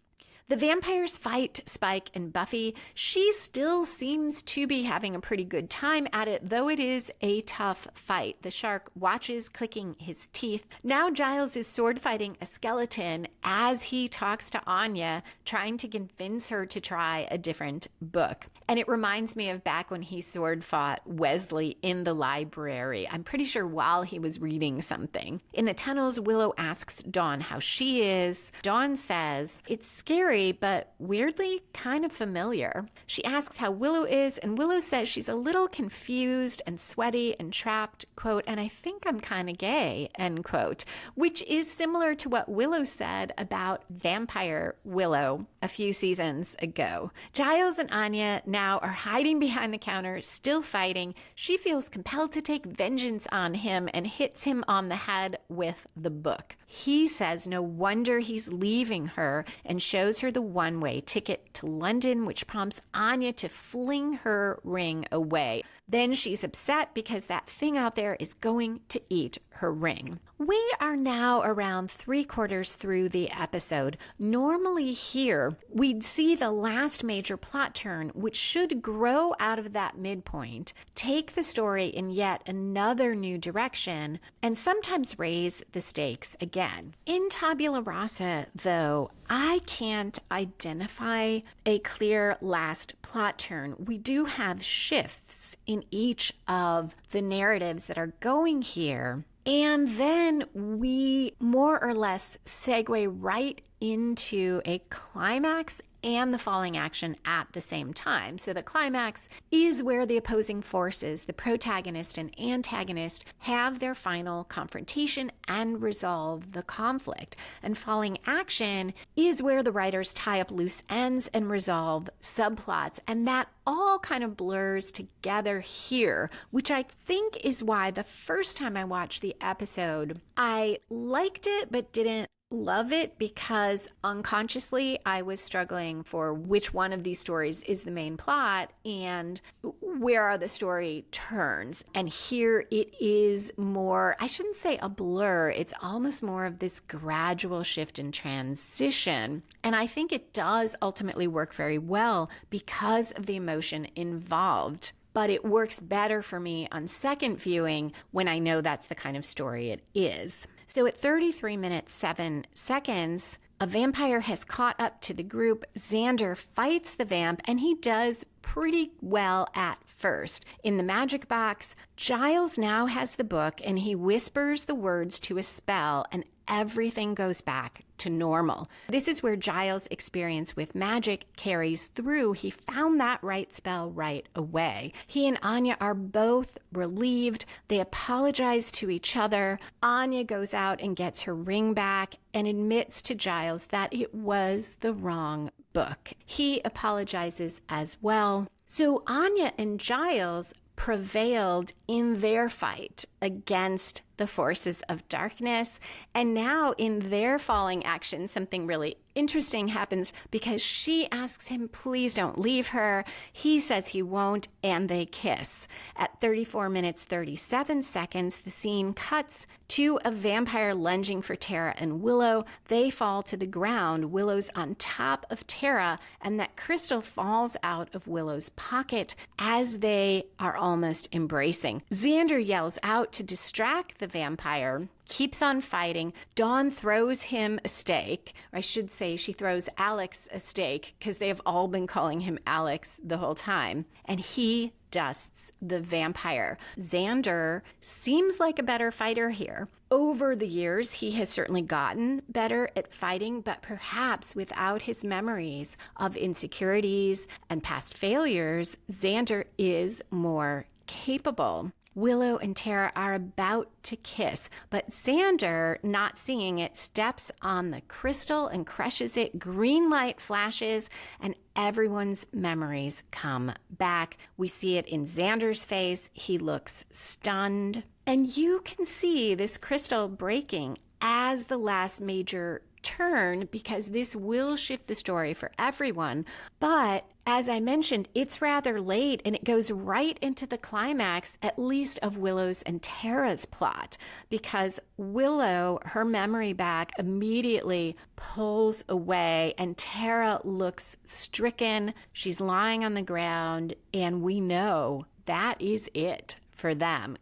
The vampires fight Spike and Buffy. She still seems to be having a pretty good time at it, though it is a tough fight. The shark watches, clicking his teeth. Now Giles is sword fighting a skeleton as he talks to Anya, trying to convince her to try a different book. And it reminds me of back when he sword fought Wesley in the library. I'm pretty sure while he was reading something. In the tunnels, Willow asks Dawn how she is. Dawn says, "It's scary, but weirdly kind of familiar." She asks how Willow is, and Willow says she's a little confused and sweaty and trapped, quote, "and I think I'm kind of gay," end quote, which is similar to what Willow said about vampire Willow a few seasons ago. Giles and Anya now are hiding behind the counter, still fighting. She feels compelled to take vengeance on him and hits him on the head with the book. He says no wonder he's leaving her and shows her the one-way ticket to London, which prompts Anya to fling her ring away. Then she's upset because that thing out there is going to eat her ring. We are now around 3/4 through the episode. Normally here, we'd see the last major plot turn, which should grow out of that midpoint, take the story in yet another new direction, and sometimes raise the stakes again. In Tabula Rasa, though, I can't identify a clear last plot turn. We do have shifts in each of the narratives that are going here. And then we more or less segue right into a climax and the falling action at the same time. So the climax is where the opposing forces, the protagonist and antagonist, have their final confrontation and resolve the conflict. And falling action is where the writers tie up loose ends and resolve subplots. And that all kind of blurs together here, which I think is why the first time I watched the episode, I liked it but didn't love it, because unconsciously I was struggling for which one of these stories is the main plot and where are the story turns. And here it is more, I shouldn't say a blur, it's almost more of this gradual shift and transition. And I think it does ultimately work very well because of the emotion involved. But it works better for me on second viewing when I know that's the kind of story it is. So at 33 minutes, 7 seconds, a vampire has caught up to the group. Xander fights the vamp, and he does pretty well at first. In the magic box, Giles now has the book, and he whispers the words to a spell, and everything goes back to normal. This is where Giles' experience with magic carries through. He found that right spell right away. He and Anya are both relieved. They apologize to each other. Anya goes out and gets her ring back and admits to Giles that it was the wrong book. He apologizes as well. So Anya and Giles prevailed in their fight against the forces of darkness. And now in their falling action, something really interesting happens because she asks him, please don't leave her. He says he won't, and they kiss. At 34 minutes, 37 seconds, the scene cuts to a vampire lunging for Tara and Willow. They fall to the ground. Willow's on top of Tara, and that crystal falls out of Willow's pocket as they are almost embracing. Xander yells out to distract the vampire, keeps on fighting. Dawn throws him a stake. Or I should say she throws Alex a stake because they have all been calling him Alex the whole time. And he dusts the vampire. Xander seems like a better fighter here. Over the years, he has certainly gotten better at fighting, but perhaps without his memories of insecurities and past failures, Xander is more capable. Willow and Tara are about to kiss, but Xander, not seeing it, steps on the crystal and crushes it. Green light flashes, and everyone's memories come back. We see it in Xander's face. He looks stunned. And you can see this crystal breaking as the last major turn because this will shift the story for everyone. But as I mentioned, it's rather late and it goes right into the climax, at least of Willow's and Tara's plot, because Willow, her memory back, immediately pulls away and Tara looks stricken. She's lying on the ground and we know that is it for them.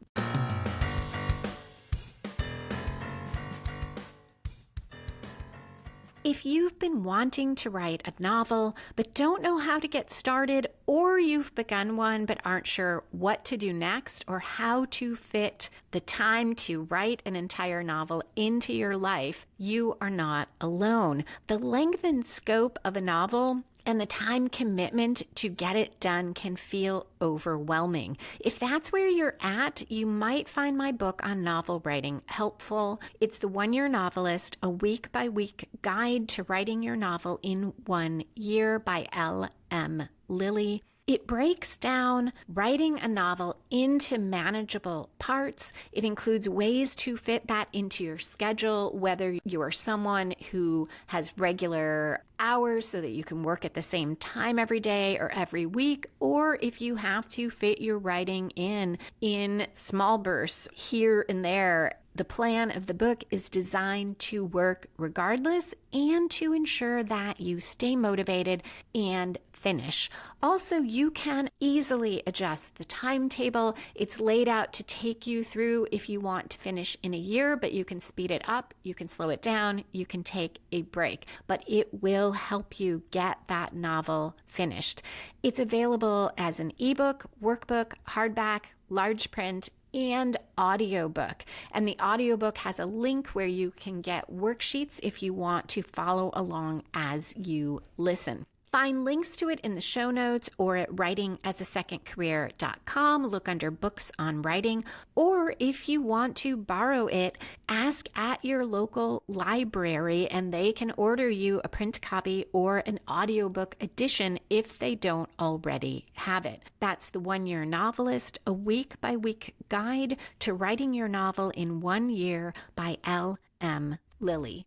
If you've been wanting to write a novel but don't know how to get started, or you've begun one but aren't sure what to do next or how to fit the time to write an entire novel into your life, you are not alone. The length and scope of a novel and the time commitment to get it done can feel overwhelming. If that's where you're at, you might find my book on novel writing helpful. It's The One-Year Novelist, a week-by-week guide to writing your novel in 1 year by L.M. Lilly. It breaks down writing a novel into manageable parts. It includes ways to fit that into your schedule, whether you are someone who has regular hours so that you can work at the same time every day or every week, or if you have to fit your writing in small bursts here and there. The plan of the book is designed to work regardless and to ensure that you stay motivated and finish. Also, you can easily adjust the timetable. It's laid out to take you through if you want to finish in a year, but you can speed it up, you can slow it down, you can take a break, but it will help you get that novel finished. It's available as an ebook, workbook, hardback, large print, and audiobook. And the audiobook has a link where you can get worksheets if you want to follow along as you listen. Find links to it in the show notes or at writingasasecondcareer.com. Look under books on writing. Or if you want to borrow it, ask at your local library and they can order you a print copy or an audiobook edition if they don't already have it. That's The One-Year Novelist, a week-by-week guide to writing your novel in 1 year by L.M. Lilly.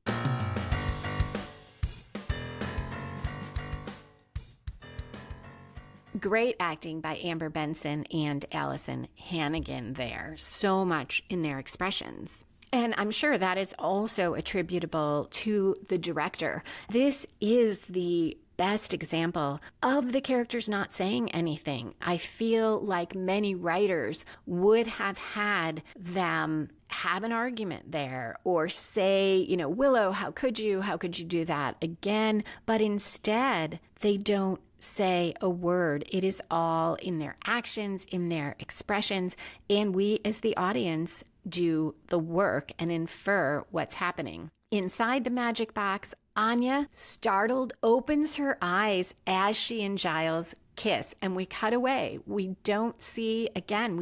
Great acting by Amber Benson and Allison Hannigan there. So much in their expressions. And I'm sure that is also attributable to the director. This is the best example of the characters not saying anything. I feel like many writers would have had them have an argument there or say, Willow, how could you do that again? But instead, they don't say a word. It is all in their actions, in their expressions, and we as the audience do the work and infer what's happening. Inside the magic box, Anya, startled, opens her eyes as she and Giles kiss, and we cut away. We don't see them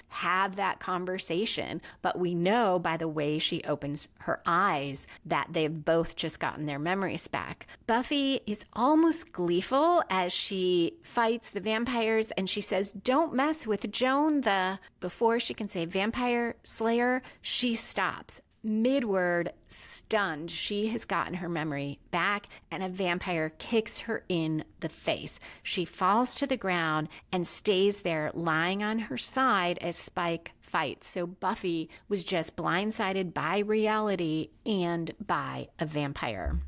have that conversation, but we know by the way she opens her eyes that they've both just gotten their memories back. Buffy is almost gleeful as she fights the vampires, and she says, "Don't mess with Joan, before she can say vampire slayer, she stops. Mid-word, stunned. She has gotten her memory back, and a vampire kicks her in the face. She falls to the ground and stays there lying on her side as Spike fights. So Buffy was just blindsided by reality and by a vampire.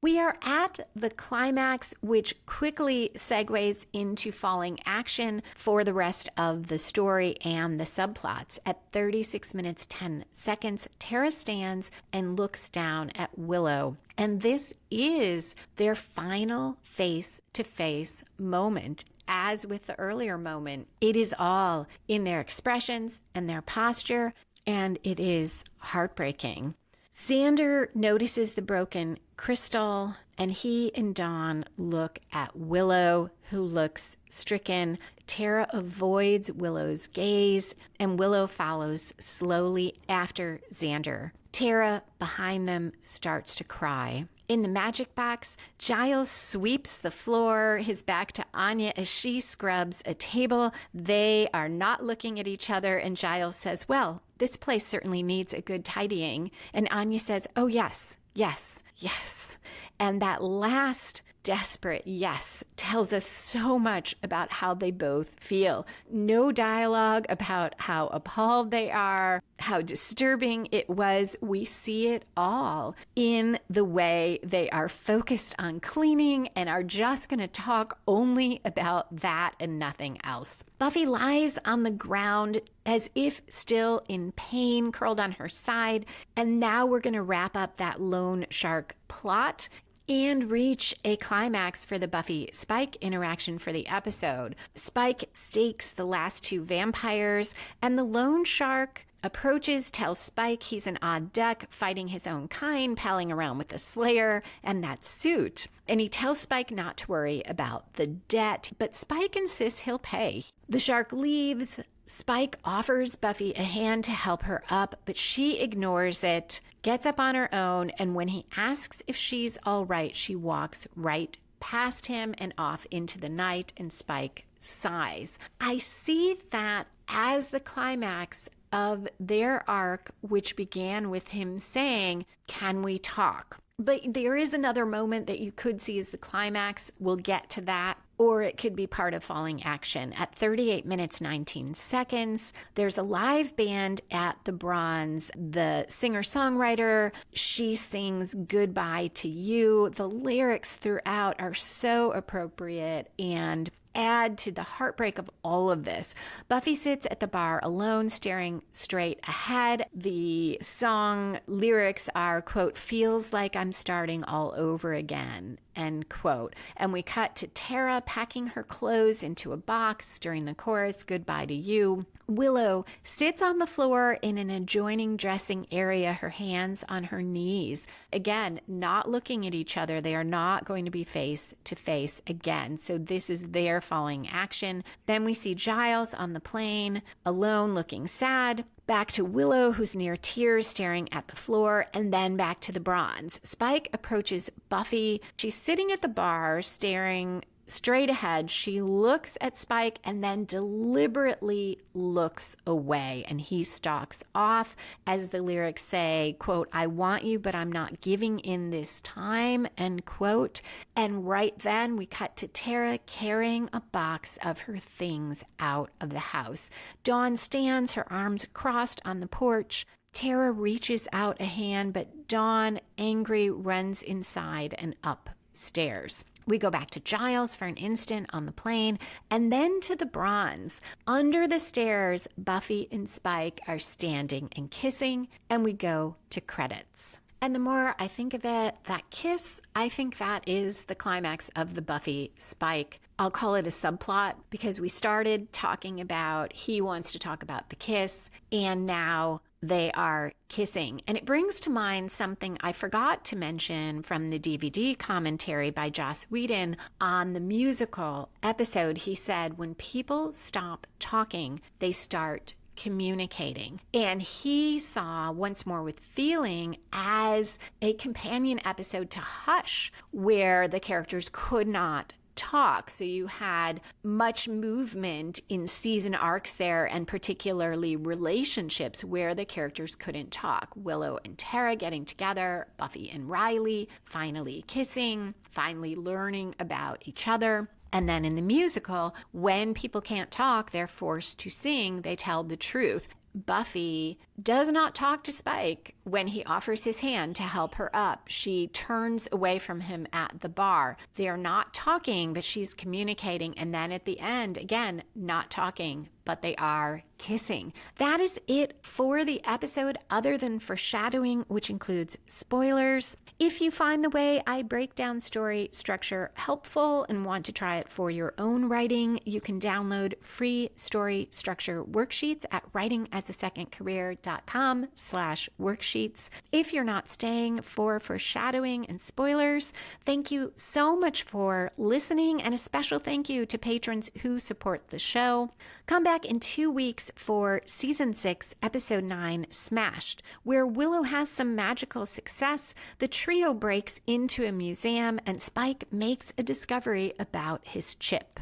We are at the climax, which quickly segues into falling action for the rest of the story and the subplots. At 36 minutes, 10 seconds, Tara stands and looks down at Willow. And this is their final face-to-face moment. As with the earlier moment, it is all in their expressions and their posture, and it is heartbreaking. Xander notices the broken crystal, and he and Dawn look at Willow, who looks stricken. Tara avoids Willow's gaze, and Willow follows slowly after Xander. Tara, behind them, starts to cry. In the magic box, Giles sweeps the floor, his back to Anya as she scrubs a table. They are not looking at each other, and Giles says, "Well, this place certainly needs a good tidying. And Anya says, oh, yes, yes, yes. And that last desperate yes tells us so much about how they both feel. No dialogue about how appalled they are, how disturbing it was. We see it all in the way they are focused on cleaning and are just going to talk only about that and nothing else. Buffy lies on the ground as if still in pain, curled on her side. And now we're going to wrap up that lone shark plot and reach a climax for the Buffy-Spike interaction for the episode. Spike stakes the last two vampires, and the lone shark approaches, tells Spike he's an odd duck, fighting his own kind, palling around with the Slayer and that suit. And he tells Spike not to worry about the debt, but Spike insists he'll pay. The shark leaves. Spike offers Buffy a hand to help her up, but she ignores it, gets up on her own, and when he asks if she's all right, she walks right past him and off into the night, and Spike sighs. I see that as the climax of their arc, which began with him saying, "Can we talk?" But there is another moment that you could see as the climax. We'll get to that. Or it could be part of falling action. At 38 minutes, 19 seconds, there's a live band at the Bronze. The singer-songwriter, she sings Goodbye to You. The lyrics throughout are so appropriate and add to the heartbreak of all of this. Buffy sits at the bar alone, staring straight ahead. The song lyrics are, quote, "feels like I'm starting all over again," end quote. And we cut to Tara packing her clothes into a box during the chorus, "Goodbye to You." Willow sits on the floor in an adjoining dressing area, her hands on her knees. Again, not looking at each other. They are not going to be face to face again. So this is their falling action. Then we see Giles on the plane, alone, looking sad. Back to Willow, who's near tears, staring at the floor, and then back to the Bronze. Spike approaches Buffy. She's sitting at the bar, staring straight ahead. She looks at Spike and then deliberately looks away, and he stalks off. As the lyrics say, quote, "I want you, but I'm not giving in this time," end quote. And right then we cut to Tara carrying a box of her things out of the house. Dawn stands, her arms crossed on the porch. Tara reaches out a hand, but Dawn, angry, runs inside and upstairs. We go back to Giles for an instant on the plane, and then to the Bronze. Under the stairs, Buffy and Spike are standing and kissing, and we go to credits. And the more I think of it, that kiss, I think that is the climax of the Buffy Spike. I'll call it a subplot because we started talking about he wants to talk about the kiss, and now they are kissing. And it brings to mind something I forgot to mention from the DVD commentary by Joss Whedon on the musical episode. He said, when people stop talking, they start communicating. And he saw Once More with Feeling as a companion episode to Hush, where the characters could not talk. So you had much movement in season arcs there, and particularly relationships where the characters couldn't talk. Willow and Tara getting together, Buffy and Riley finally kissing, finally learning about each other. And then in the musical, when people can't talk, they're forced to sing, they tell the truth. Buffy does not talk to Spike when he offers his hand to help her up. She turns away from him at the bar. They are not talking, but she's communicating. And then at the end, again, not talking, but they are kissing. That is it for the episode, other than foreshadowing, which includes spoilers. If you find the way I break down story structure helpful and want to try it for your own writing, you can download free story structure worksheets at writingasasecondcareer.com/worksheets. If you're not staying for foreshadowing and spoilers, thank you so much for listening, and a special thank you to patrons who support the show. Come back in 2 weeks for Season 6, Episode 9, Smashed, where Willow has some magical success. The trio breaks into a museum, and Spike makes a discovery about his chip.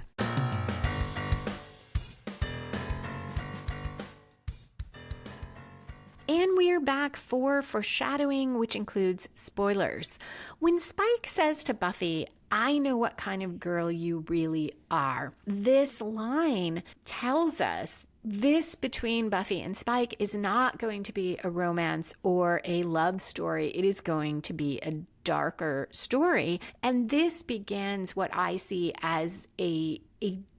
And we're back for foreshadowing, which includes spoilers. When Spike says to Buffy, "I know what kind of girl you really are," this line tells us this between Buffy and Spike is not going to be a romance or a love story. It is going to be a darker story. And this begins what I see as a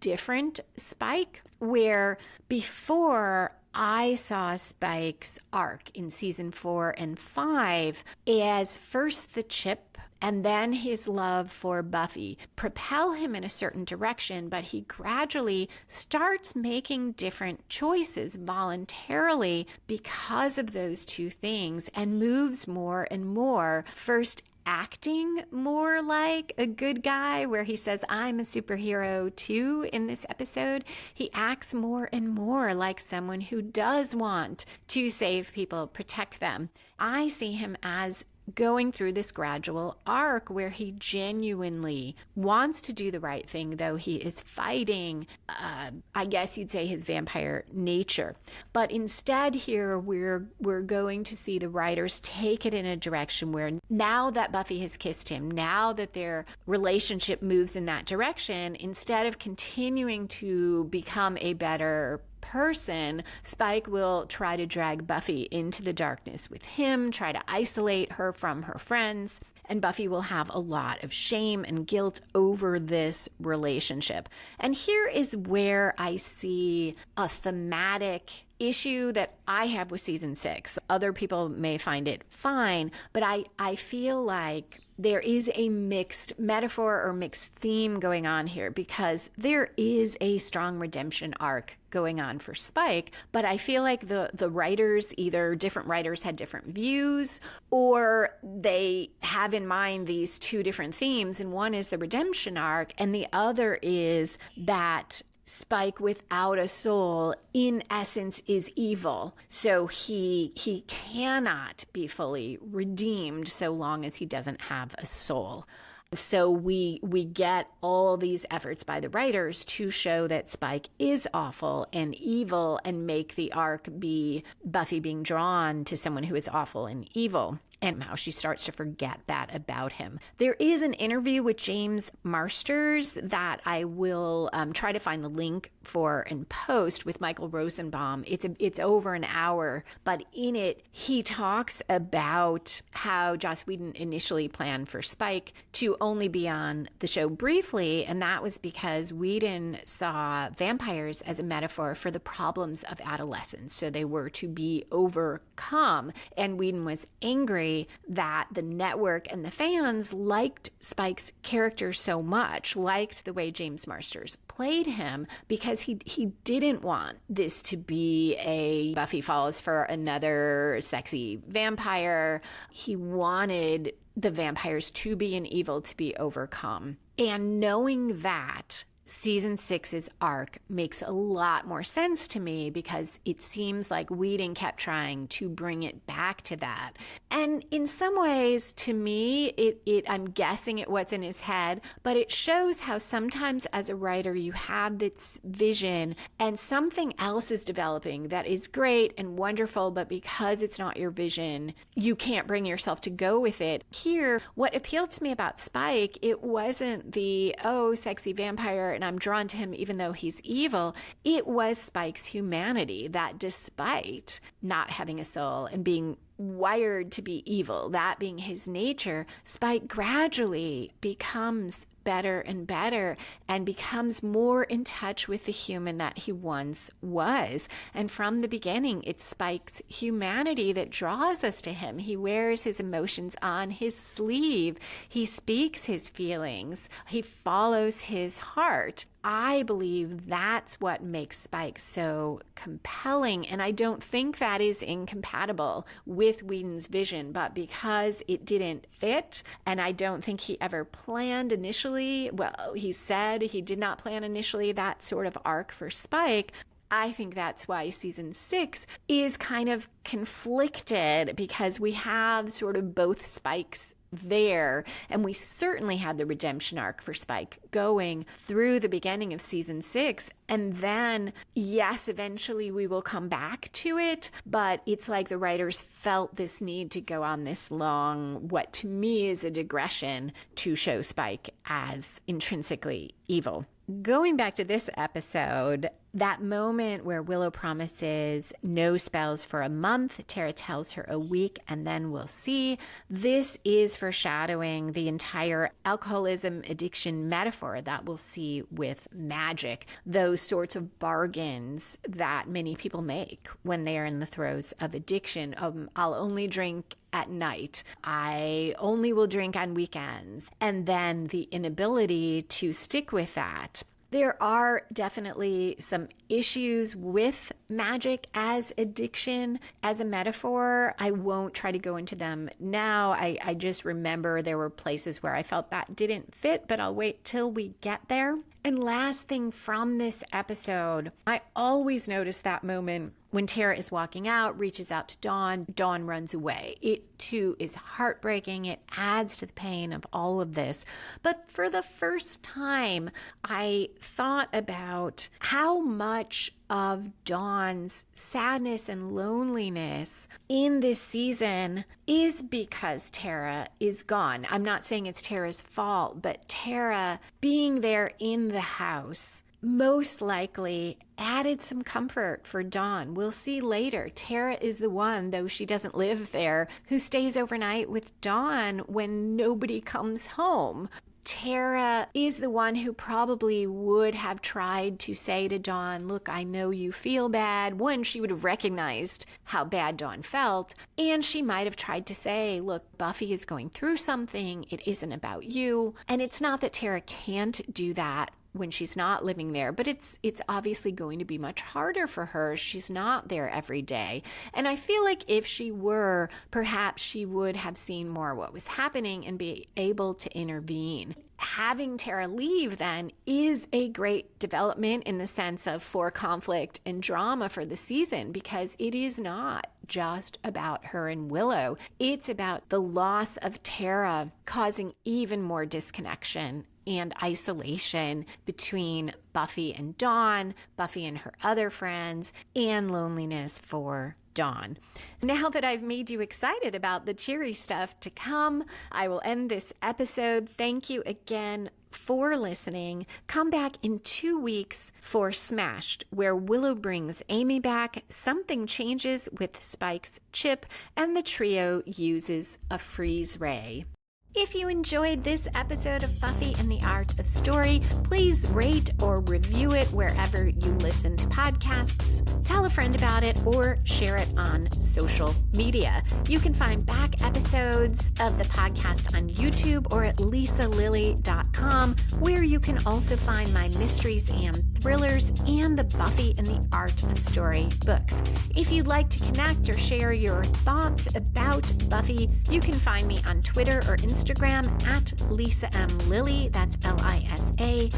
different Spike, where before I saw Spike's arc in season 4 and 5 as first the chip and then his love for Buffy propel him in a certain direction, but he gradually starts making different choices voluntarily because of those two things and moves more and more, first acting more like a good guy, where he says, "I'm a superhero too." In this episode, he acts more and more like someone who does want to save people, protect them. I see him as going through this gradual arc where he genuinely wants to do the right thing, though he is fighting, I guess you'd say, his vampire nature. But instead here, we're going to see the writers take it in a direction where now that Buffy has kissed him, now that their relationship moves in that direction, instead of continuing to become a better person, Spike will try to drag Buffy into the darkness with him, try to isolate her from her friends, and Buffy will have a lot of shame and guilt over this relationship. And here is where I see a thematic issue that I have with season 6. Other people may find it fine, but I feel like there is a mixed metaphor or mixed theme going on here, because there is a strong redemption arc going on for Spike, but I feel like the writers, either different writers had different views, or they have in mind these two different themes, and one is the redemption arc, and the other is that Spike without a soul in essence is evil. So he cannot be fully redeemed so long as he doesn't have a soul. So we get all these efforts by the writers to show that Spike is awful and evil and make the arc be Buffy being drawn to someone who is awful and evil, and how she starts to forget that about him. There is an interview with James Marsters that I will try to find the link for and post with Michael Rosenbaum. It's over an hour, but in it he talks about how Joss Whedon initially planned for Spike to only be on the show briefly, and that was because Whedon saw vampires as a metaphor for the problems of adolescence, so they were to be overcome, and Whedon was angry that the network and the fans liked Spike's character so much, liked the way James Marsters played him, because he didn't want this to be a Buffy falls for another sexy vampire. He wanted the vampires to be an evil, to be overcome. And knowing that, season 6's arc makes a lot more sense to me, because it seems like Whedon kept trying to bring it back to that. And in some ways, to me, I'm guessing at what's in his head, but it shows how sometimes as a writer you have this vision and something else is developing that is great and wonderful, but because it's not your vision, you can't bring yourself to go with it. Here, what appealed to me about Spike, it wasn't the, oh, sexy vampire, and I'm drawn to him even though he's evil. It was Spike's humanity, that despite not having a soul and being wired to be evil, that being his nature, Spike gradually becomes better and better and becomes more in touch with the human that he once was. And from the beginning, it's Spike's humanity that draws us to him. He wears his emotions on his sleeve. He speaks his feelings. He follows his heart. I believe that's what makes Spike so compelling, and I don't think that is incompatible with Whedon's vision, but because it didn't fit, and I don't think he ever planned initially, well, he said he did not plan initially that sort of arc for Spike. I think that's why season 6 is kind of conflicted, because we have sort of both Spikes there. And we certainly had the redemption arc for Spike going through the beginning of season 6. And then, yes, eventually we will come back to it, but it's like the writers felt this need to go on this long, what to me is a digression, to show Spike as intrinsically evil. Going back to this episode, that moment where Willow promises no spells for a month, Tara tells her a week, and then we'll see. This is foreshadowing the entire alcoholism addiction metaphor that we'll see with magic, those sorts of bargains that many people make when they are in the throes of addiction. I'll only drink at night. I only will drink on weekends. And then the inability to stick with that. There are definitely some issues with magic as addiction, as a metaphor. I won't try to go into them now. I just remember there were places where I felt that didn't fit, but I'll wait till we get there. And last thing from this episode, I always notice that moment when Tara is walking out, reaches out to Dawn, Dawn runs away. It too is heartbreaking. It adds to the pain of all of this. But for the first time, I thought about how much of Dawn's sadness and loneliness in this season is because Tara is gone. I'm not saying it's Tara's fault, but Tara being there in the house most likely added some comfort for Dawn. We'll see later. Tara is the one, though she doesn't live there, who stays overnight with Dawn when nobody comes home. Tara is the one who probably would have tried to say to Dawn, look, I know you feel bad. One, she would have recognized how bad Dawn felt, and she might have tried to say, look, Buffy is going through something. It isn't about you. And it's not that Tara can't do that when she's not living there, but it's obviously going to be much harder for her. She's not there every day. And I feel like if she were, perhaps she would have seen more what was happening and be able to intervene. Having Tara leave then is a great development in the sense of for conflict and drama for the season, because it is not just about her and Willow. It's about the loss of Tara causing even more disconnection and isolation between Buffy and Dawn, Buffy and her other friends, and loneliness for Dawn. Now that I've made you excited about the cheery stuff to come, I will end this episode. Thank you again for listening. Come back in 2 weeks for Smashed, where Willow brings Amy back, something changes with Spike's chip, and the trio uses a freeze ray. If you enjoyed this episode of Buffy and the Art of Story, please rate or review it wherever you listen to podcasts. Tell a friend about it or share it on social media. You can find back episodes of the podcast on YouTube or at lisalilly.com, where you can also find my mysteries and thrillers and the Buffy and the Art of Story books. If you'd like to connect or share your thoughts about Buffy, you can find me on Twitter or Instagram at Lisa M. Lilly, that's LISALILLY,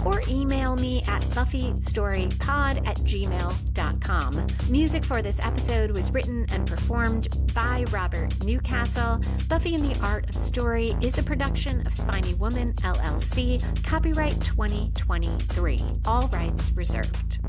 or email me at buffystorypod@gmail.com. Music for this episode was written and performed by Robert Newcastle. Buffy and the Art of Story is a production of Spiny Woman, LLC, copyright 2023. All rights reserved.